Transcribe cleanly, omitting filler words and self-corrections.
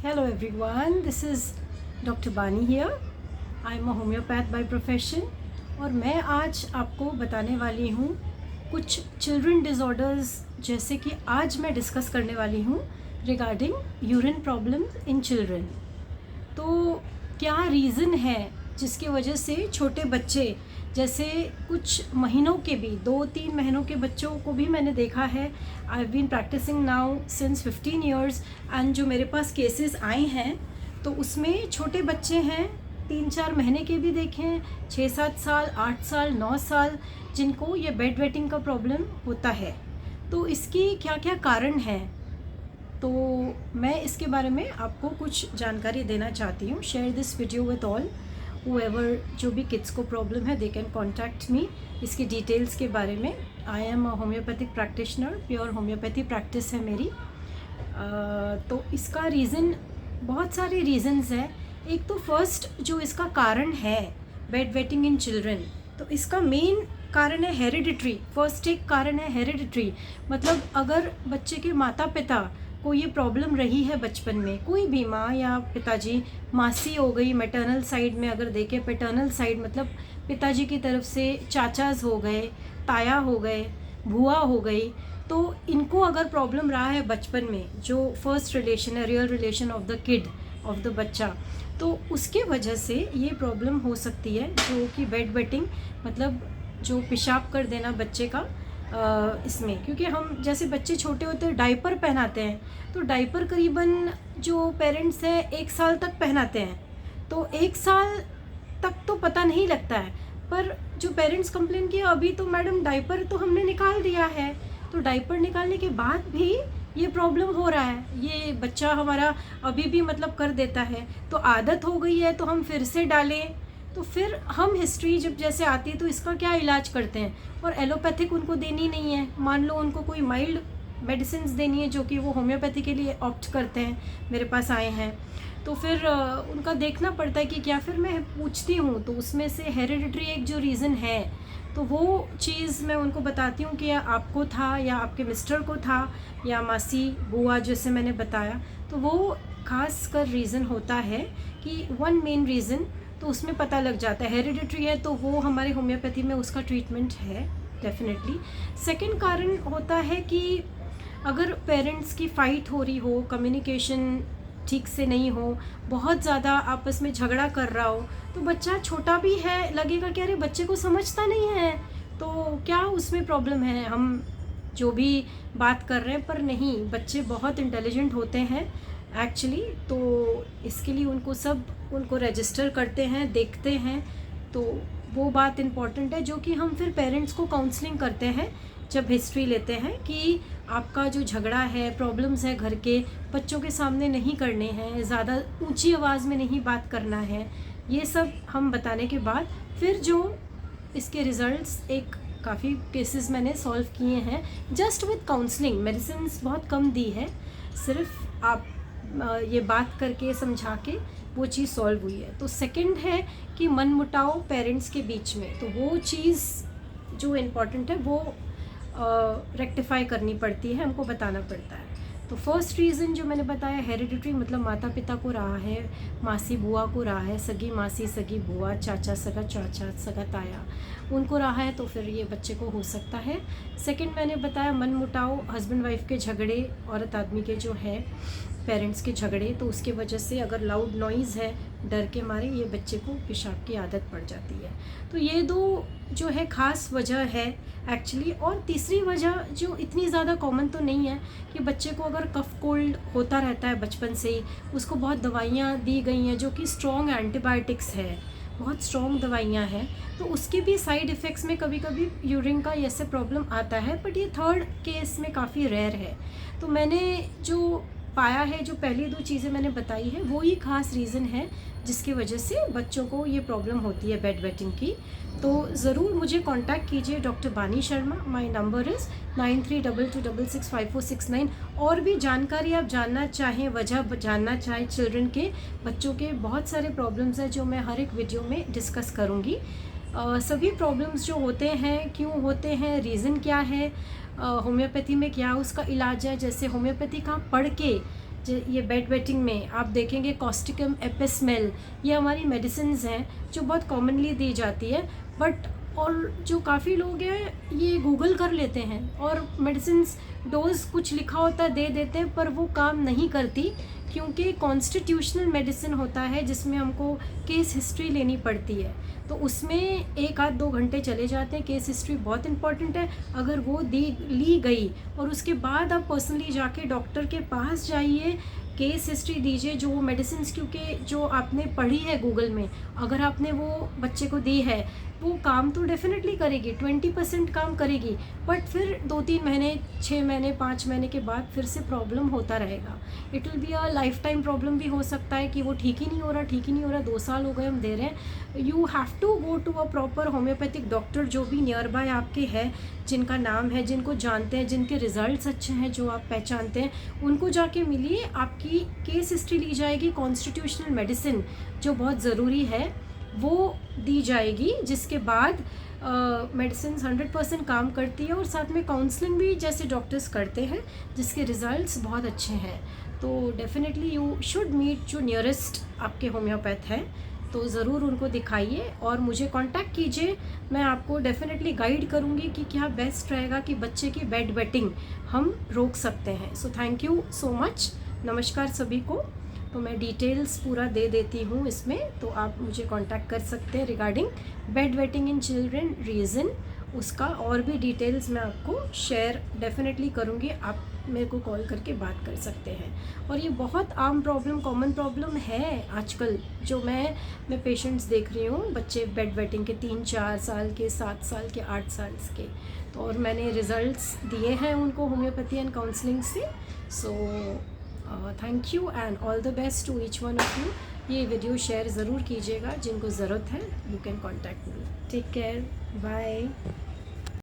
Hello everyone, this is Dr. Bani here. I am a homeopath by profession और मैं आज आपको बताने वाली हूँ कुछ चिल्ड्रन डिसऑर्डर्स जैसे कि आज मैं डिस्कस करने वाली हूँ regarding urine problems in children. तो क्या रीज़न है जिसकी वजह से छोटे बच्चे जैसे कुछ महीनों के भी 2-3 महीनों के बच्चों को भी मैंने देखा है। I have been practicing now since 15 years and जो मेरे पास केसेस आए हैं तो उसमें छोटे बच्चे हैं, 3-4 महीने के भी देखे हैं, 6-7 साल, 8 साल, 9 साल, जिनको ये बेड वेटिंग का प्रॉब्लम होता है। तो इसकी क्या क्या कारण है, तो मैं इसके बारे में आपको कुछ जानकारी देना चाहती हूँ। Share this video with all whoever जो भी किड्स को प्रॉब्लम है, दे कैन कॉन्टैक्ट मी इसकी डिटेल्स के बारे में। I am a homeopathic practitioner, pure homeopathy practice है मेरी। तो इसका रीज़न, बहुत सारे रीज़न्स हैं। एक तो फर्स्ट जो इसका कारण है बेड वेटिंग इन चिल्ड्रन, तो इसका मेन कारण है हेरिडिटरी। फर्स्ट एक कारण है हेरिडिटरी, मतलब अगर बच्चे के माता पिता को ये प्रॉब्लम रही है बचपन में, कोई भी माँ या पिताजी, मासी हो गई मैटरनल साइड में, अगर देखें पैटर्नल साइड मतलब पिताजी की तरफ से चाचाज हो गए, ताया हो गए, बुआ हो गई, तो इनको अगर प्रॉब्लम रहा है बचपन में, जो फर्स्ट रिलेशन है, real relation of the kid, of the बच्चा, तो उसके वजह से ये प्रॉब्लम हो सकती है, जो कि बेड वेटिंग मतलब जो पेशाब कर देना बच्चे का इसमें। क्योंकि हम जैसे बच्चे छोटे होते हैं डाइपर पहनाते हैं, तो डाइपर करीबन जो पेरेंट्स हैं 1 साल तक पहनाते हैं, तो 1 साल तक तो पता नहीं लगता है। पर जो पेरेंट्स कंप्लेन किया अभी तो मैडम डाइपर तो हमने निकाल दिया है, तो डाइपर निकालने के बाद भी ये प्रॉब्लम हो रहा है, ये बच्चा हमारा अभी भी मतलब कर देता है, तो आदत हो गई है तो हम फिर से डालें, तो फिर हम हिस्ट्री जब जैसे आती है तो इसका क्या इलाज करते हैं। और एलोपैथिक उनको देनी नहीं है, मान लो उनको कोई माइल्ड मेडिसिन देनी है जो कि वो होम्योपैथी के लिए ऑप्ट करते हैं, मेरे पास आए हैं, तो फिर उनका देखना पड़ता है कि क्या। फिर मैं पूछती हूँ तो उसमें से हेरिडिटरी एक जो रीज़न है, तो वो चीज़ मैं उनको बताती हूँ कि आपको था या आपके मिस्टर को था या मासी बुआ जैसे मैंने बताया, तो वो खास कर रीज़न होता है कि वन मेन रीज़न तो उसमें पता लग जाता है। हेरिडिटरी है तो वो हमारे होम्योपैथी में उसका ट्रीटमेंट है डेफिनेटली। सेकंड कारण होता है कि अगर पेरेंट्स की फ़ाइट हो रही हो, कम्युनिकेशन ठीक से नहीं हो, बहुत ज़्यादा आपस में झगड़ा कर रहा हो, तो बच्चा छोटा भी है, लगेगा कि अरे बच्चे को समझता नहीं है, तो क्या उसमें प्रॉब्लम है, हम जो भी बात कर रहे हैं। पर नहीं, बच्चे बहुत इंटेलिजेंट होते हैं एक्चुअली, तो इसके लिए उनको रजिस्टर करते हैं, देखते हैं, तो वो बात इम्पॉर्टेंट है जो कि हम फिर पेरेंट्स को काउंसलिंग करते हैं जब हिस्ट्री लेते हैं कि आपका जो झगड़ा है, प्रॉब्लम्स है घर के, बच्चों के सामने नहीं करने हैं, ज़्यादा ऊंची आवाज़ में नहीं बात करना है। ये सब हम बताने के बाद फिर जो इसके रिज़ल्ट्स, एक काफ़ी केसेस मैंने सॉल्व किए हैं जस्ट विद काउंसलिंग। मेडिसिन बहुत कम दी है, सिर्फ आप ये बात करके समझा के वो चीज़ सॉल्व हुई है। तो सेकंड है कि मनमुटाव पेरेंट्स के बीच में, तो वो चीज़ जो इम्पॉर्टेंट है वो रेक्टिफाई करनी पड़ती है, हमको बताना पड़ता है। तो फर्स्ट रीज़न जो मैंने बताया हेरिडिटरी, मतलब माता पिता को रहा है, मासी बुआ को रहा है, सगी मासी सगी बुआ, चाचा सगा चाचा सगा ताया, उनको रहा है, तो फिर ये बच्चे को हो सकता है। सेकंड मैंने बताया मनमुटाव, हस्बैंड वाइफ के झगड़े, औरत आदमी के जो है पेरेंट्स के झगड़े, तो उसके वजह से अगर लाउड नॉइज़ है, डर के मारे ये बच्चे को पेशाब की आदत पड़ जाती है। तो ये दो जो है ख़ास वजह है एक्चुअली। और तीसरी वजह जो इतनी ज़्यादा कॉमन तो नहीं है कि बच्चे को अगर कफ कोल्ड होता रहता है बचपन से ही, उसको बहुत दवाइयाँ दी गई हैं जो कि स्ट्रॉन्ग एंटीबायोटिक्स है, बहुत स्ट्रॉन्ग दवाइयाँ हैं, तो उसके भी साइड इफ़ेक्ट्स में कभी कभी यूरिन का ऐसे प्रॉब्लम आता है, बट ये थर्ड केस में काफ़ी रेयर है। तो मैंने जो पाया है, जो पहली 2 चीज़ें मैंने बताई है, वो ही खास रीज़न है जिसकी वजह से बच्चों को ये प्रॉब्लम होती है बेड वेटिंग की। तो ज़रूर मुझे कांटेक्ट कीजिए, डॉक्टर बानी शर्मा। My number is 9322665469। और भी जानकारी आप जानना चाहें, वजह जानना चाहें चिल्ड्रन के, बच्चों के बहुत सारे प्रॉब्लम्स हैं जो मैं हर एक वीडियो में डिस्कस करूँगी। सभी प्रॉब्लम्स जो होते हैं, क्यों होते हैं, रीज़न क्या है, होम्योपैथी में क्या उसका इलाज है। जैसे होम्योपैथी का पढ़ के ये बेड वेटिंग में आप देखेंगे कॉस्टिकम एपिस्मेल, ये हमारी मेडिसिन्स हैं जो बहुत कॉमनली दी जाती है, बट और जो काफ़ी लोग हैं ये गूगल कर लेते हैं और मेडिसिन्स डोज कुछ लिखा होता है दे देते हैं, पर वो काम नहीं करती, क्योंकि कॉन्स्टिट्यूशनल मेडिसिन होता है जिसमें हमको केस हिस्ट्री लेनी पड़ती है, तो उसमें 1 आध 2 घंटे चले जाते हैं। केस हिस्ट्री बहुत इंपॉर्टेंट है, अगर वो ली गई और उसके बाद आप पर्सनली जाके डॉक्टर के पास जाइए, केस हिस्ट्री दीजिए, जो वो मेडिसिन, क्योंकि जो आपने पढ़ी है गूगल में, अगर आपने वो बच्चे को दी है वो काम तो डेफिनेटली करेगी, 20% काम करेगी, बट फिर 2-3 महीने, 6 महीने, 5 महीने के बाद फिर से प्रॉब्लम होता रहेगा। It will be a life time problem भी हो सकता है कि वो ठीक ही नहीं हो रहा, 2 साल हो गए हम दे रहे हैं। You have to go to a proper homeopathic doctor जो भी नियर बाय आपके है, जिनका नाम है, जिनको जानते हैं, जिनके रिजल्ट्स अच्छे हैं, जो आप पहचानते हैं, उनको जाके मिलिए। आपकी केस हिस्ट्री ली जाएगी, कॉन्स्टिट्यूशनल मेडिसिन जो बहुत ज़रूरी है वो दी जाएगी, जिसके बाद मेडिसिन 100% काम करती है, और साथ में काउंसलिंग भी जैसे डॉक्टर्स करते हैं, जिसके रिज़ल्ट्स बहुत अच्छे हैं। तो डेफिनेटली यू शुड मीट जो नियरेस्ट आपके होम्योपैथ हैं, तो ज़रूर उनको दिखाइए और मुझे कांटेक्ट कीजिए। मैं आपको डेफिनेटली गाइड करूँगी कि क्या बेस्ट रहेगा कि बच्चे की बेड वेटिंग हम रोक सकते हैं। सो थैंक यू सो मच, नमस्कार सभी को। तो मैं डिटेल्स पूरा दे देती हूँ इसमें, तो आप मुझे कांटेक्ट कर सकते हैं regarding bed waiting in children reason, उसका और भी डिटेल्स मैं आपको शेयर डेफिनेटली करूँगी। आप मेरे को कॉल करके बात कर सकते हैं। और ये बहुत आम प्रॉब्लम, कॉमन प्रॉब्लम है आजकल, जो मैं पेशेंट्स देख रही हूँ, बच्चे बेड वेटिंग के 3-4 साल के, 7 साल के, 8 साल के, तो और मैंने रिज़ल्ट्स दिए हैं उनको होम्योपैथी एंड काउंसलिंग से। So thank you and all the best to each one of you. ये वीडियो शेयर ज़रूर कीजिएगा, जिनको ज़रूरत है। You can contact me. Take care, bye.